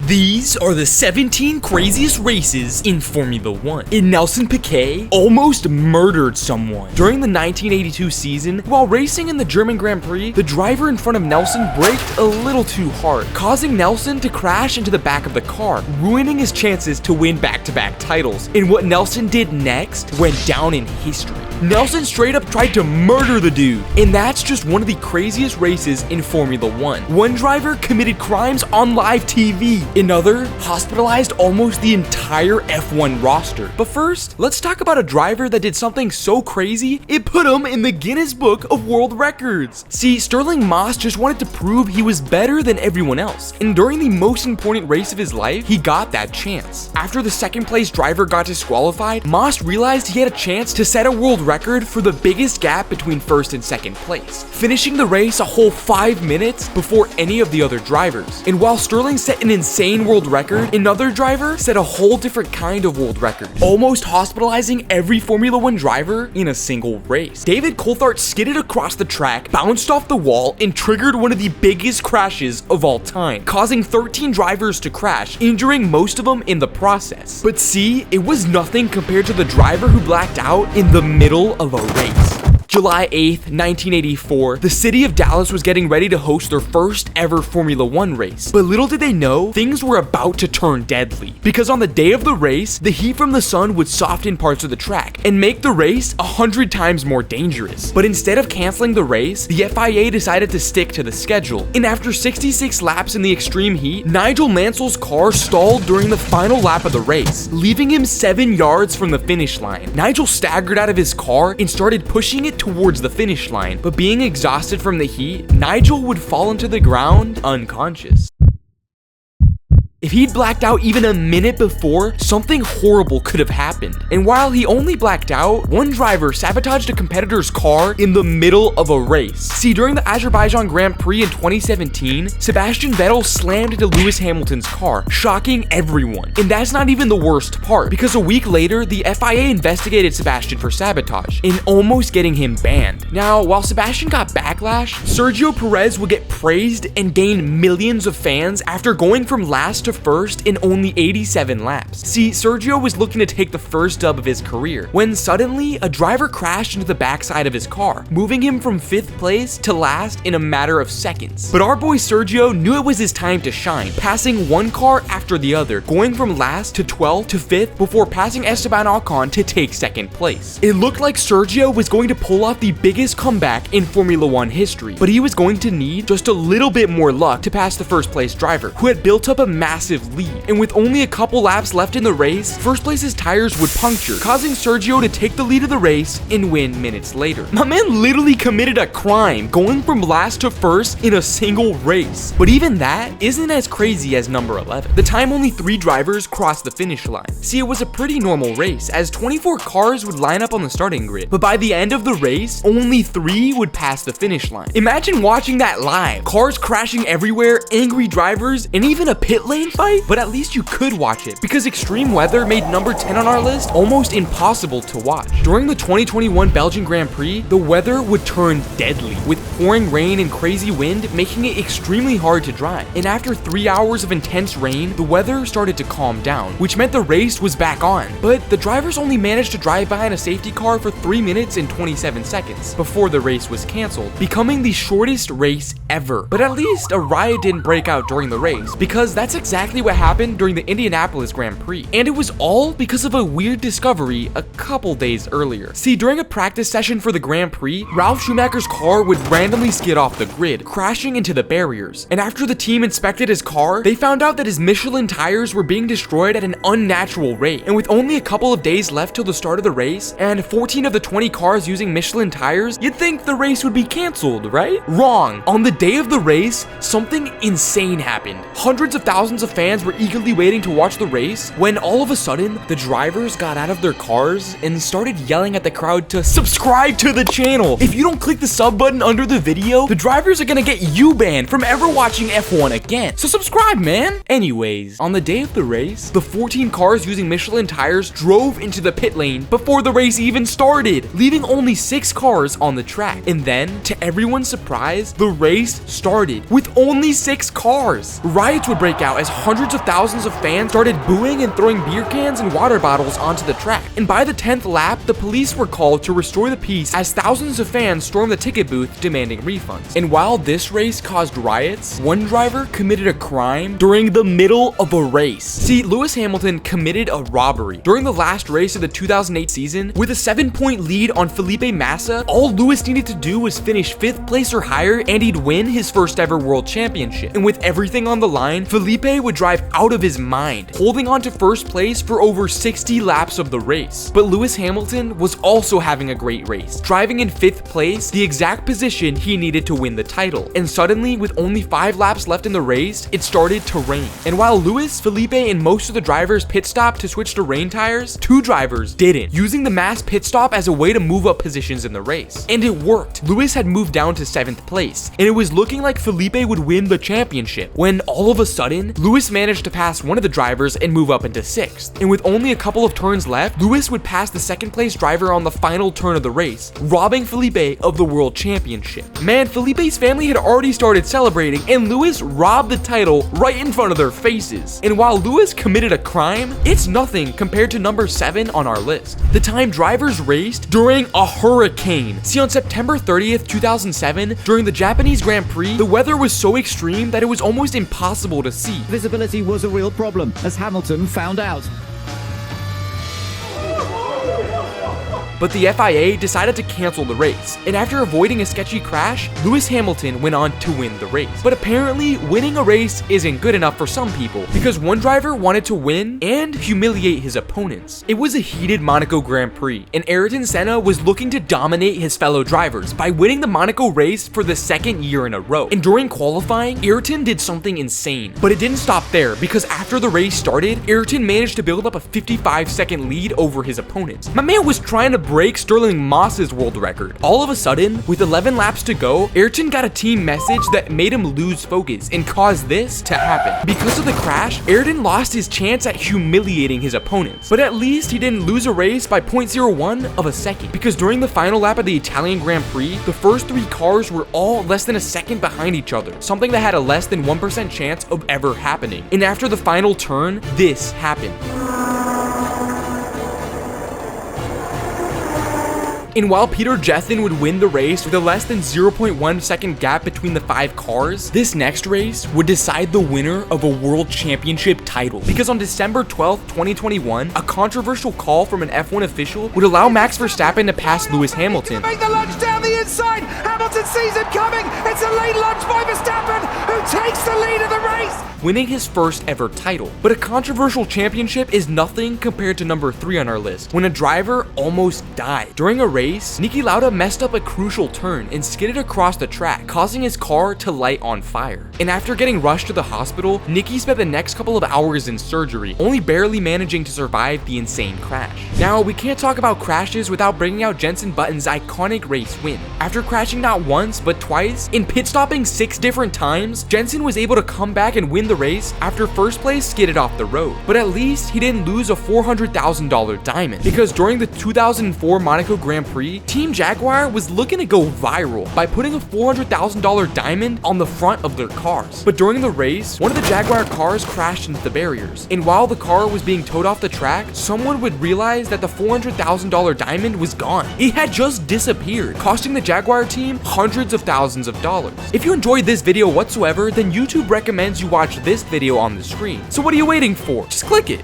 These are the 17 craziest races in Formula 1. And Nelson Piquet almost murdered someone. During the 1982 season, while racing in the German Grand Prix, the driver in front of Nelson braked a little too hard, causing Nelson to crash into the back of the car, ruining his chances to win back-to-back titles. And what Nelson did next went down in history. Nelson straight up tried to murder the dude. And that's just one of the craziest races in Formula 1. One driver committed crimes on live TV. Another hospitalized almost the entire F1 roster. But first, let's talk about a driver that did something so crazy, it put him in the Guinness Book of World Records. See, Stirling Moss just wanted to prove he was better than everyone else. And during the most important race of his life, he got that chance. After the second place driver got disqualified, Moss realized he had a chance to set a world record for the biggest gap between first and second place, finishing the race a whole 5 minutes before any of the other drivers. And while Stirling set an insane world record, another driver set a whole different kind of world record, almost hospitalizing every Formula 1 driver in a single race. David Coulthard skidded across the track, bounced off the wall, and triggered one of the biggest crashes of all time, causing 13 drivers to crash, injuring most of them in the process. But see, it was nothing compared to the driver who blacked out in the middle of a race. July 8th, 1984, the city of Dallas was getting ready to host their first ever Formula 1 race. But little did they know, things were about to turn deadly. Because on the day of the race, the heat from the sun would soften parts of the track and make the race 100 times more dangerous. But instead of canceling the race, the FIA decided to stick to the schedule. And after 66 laps in the extreme heat, Nigel Mansell's car stalled during the final lap of the race, leaving him 7 yards from the finish line. Nigel staggered out of his car and started pushing it towards the finish line, but being exhausted from the heat, Nigel would fall into the ground unconscious. If he'd blacked out even a minute before, something horrible could have happened. And while he only blacked out, one driver sabotaged a competitor's car in the middle of a race. See, during the Azerbaijan Grand Prix in 2017, Sebastian Vettel slammed into Lewis Hamilton's car, shocking everyone. And that's not even the worst part, because a week later, the FIA investigated Sebastian for sabotage, and almost getting him banned. Now, while Sebastian got backlash, Sergio Perez would get praised and gain millions of fans after going from last to first in only 87 laps. See, Sergio was looking to take the first dub of his career when suddenly a driver crashed into the backside of his car, moving him from 5th place to last in a matter of seconds. But our boy Sergio knew it was his time to shine, passing one car after the other, going from last to 12th to 5th before passing Esteban Ocon to take 2nd place. It looked like Sergio was going to pull off the biggest comeback in Formula 1 history, but he was going to need just a little bit more luck to pass the first place driver, who had built up a massive lead. And with only a couple laps left in the race, first place's tires would puncture, causing Sergio to take the lead of the race and win minutes later. My man literally committed a crime, going from last to first in a single race. But even that isn't as crazy as number 11. The time only 3 drivers crossed the finish line. See, it was a pretty normal race, as 24 cars would line up on the starting grid. But by the end of the race, only 3 would pass the finish line. Imagine watching that live. Cars crashing everywhere, angry drivers, and even a pit lane fight, but at least you could watch it because extreme weather made number 10 on our list almost impossible to watch. During the 2021 Belgian Grand Prix, the weather would turn deadly, with pouring rain and crazy wind making it extremely hard to drive. And after 3 hours of intense rain, the weather started to calm down, which meant the race was back on. But the drivers only managed to drive behind a safety car for 3 minutes and 27 seconds before the race was canceled, becoming the shortest race ever. But at least a riot didn't break out during the race, because that's exactly what happened during the Indianapolis Grand Prix. And it was all because of a weird discovery a couple days earlier. See, during a practice session for the Grand Prix, Ralf Schumacher's car would randomly skid off the grid, crashing into the barriers. And after the team inspected his car, they found out that his Michelin tires were being destroyed at an unnatural rate. And with only a couple of days left till the start of the race, and 14 of the 20 cars using Michelin tires, you'd think the race would be canceled, right? Wrong. On the day of the race, something insane happened. Hundreds of thousands of fans were eagerly waiting to watch the race when all of a sudden, the drivers got out of their cars and started yelling at the crowd to subscribe to the channel. If you don't click the sub button under the the video, the drivers are gonna get you banned from ever watching F1 again. So subscribe, man. Anyways, on the day of the race, the 14 cars using Michelin tires drove into the pit lane before the race even started, leaving only 6 cars on the track. And then, to everyone's surprise, the race started with only 6 cars. Riots would break out as hundreds of thousands of fans started booing and throwing beer cans and water bottles onto the track. And by the 10th lap, the police were called to restore the peace as thousands of fans stormed the ticket booth demanding refunds. And while this race caused riots, one driver committed a crime during the middle of a race. See, Lewis Hamilton committed a robbery. During the last race of the 2008 season, with a 7-point lead on Felipe Massa, all Lewis needed to do was finish 5th place or higher and he'd win his first ever world championship. And with everything on the line, Felipe would drive out of his mind, holding on to first place for over 60 laps of the race. But Lewis Hamilton was also having a great race, driving in 5th place, the exact position he needed to win the title. And suddenly, with only 5 laps left in the race, it started to rain. And while Lewis, Felipe, and most of the drivers pit stopped to switch to rain tires, 2 drivers didn't, using the mass pit stop as a way to move up positions in the race. And it worked. Lewis had moved down to 7th place, and it was looking like Felipe would win the championship, when all of a sudden, Lewis managed to pass one of the drivers and move up into 6th. And with only a couple of turns left, Lewis would pass the 2nd place driver on the final turn of the race, robbing Felipe of the world championship. Man, Felipe's family had already started celebrating, and Lewis robbed the title right in front of their faces. And while Lewis committed a crime, it's nothing compared to number 7 on our list. The time drivers raced during a hurricane. See, on September 30th, 2007, during the Japanese Grand Prix, the weather was so extreme that it was almost impossible to see. Visibility was a real problem, as Hamilton found out. But the FIA decided to cancel the race, and after avoiding a sketchy crash, Lewis Hamilton went on to win the race. But apparently, winning a race isn't good enough for some people, because one driver wanted to win and humiliate his opponents. It was a heated Monaco Grand Prix, and Ayrton Senna was looking to dominate his fellow drivers by winning the Monaco race for the 2nd year in a row. And during qualifying, Ayrton did something insane. But it didn't stop there, because after the race started, Ayrton managed to build up a 55-second lead over his opponents. My man was trying to break Sterling Moss's world record. All of a sudden, with 11 laps to go, Ayrton got a team message that made him lose focus and caused this to happen. Because of the crash, Ayrton lost his chance at humiliating his opponents. But at least he didn't lose a race by 0.01 of a second, because during the final lap of the Italian Grand Prix, the first 3 cars were all less than a second behind each other, something that had a less than 1% chance of ever happening. And after the final turn, this happened. And while Peter Jethin would win the race with a less than 0.1 second gap between the 5 cars, this next race would decide the winner of a world championship title. Because on December 12th, 2021, a controversial call from an F1 official would allow Max Verstappen to pass Lewis Hamilton. Make the lunge down the inside. Hamilton sees it coming. It's a late lunge by Verstappen, who takes the lead of the race, winning his first ever title. But a controversial championship is nothing compared to number 3 on our list, when a driver almost died. During a race, Niki Lauda messed up a crucial turn and skidded across the track, causing his car to light on fire. And after getting rushed to the hospital, Niki spent the next couple of hours in surgery, only barely managing to survive the insane crash. Now, we can't talk about crashes without bringing out Jenson Button's iconic race win. After crashing not once, but twice, and pit stopping 6 different times, Jenson was able to come back and win the race after first place skidded off the road. But at least he didn't lose a $400,000 diamond, because during the 2004 Monaco Grand Prix, Team Jaguar was looking to go viral by putting a $400,000 diamond on the front of their cars. But during the race, one of the Jaguar cars crashed into the barriers, and while the car was being towed off the track, someone would realize that the $400,000 diamond was gone. It had just disappeared, costing the Jaguar team hundreds of thousands of dollars. If you enjoyed this video whatsoever, then YouTube recommends you watch this video on the screen. So what are you waiting for? Just click it.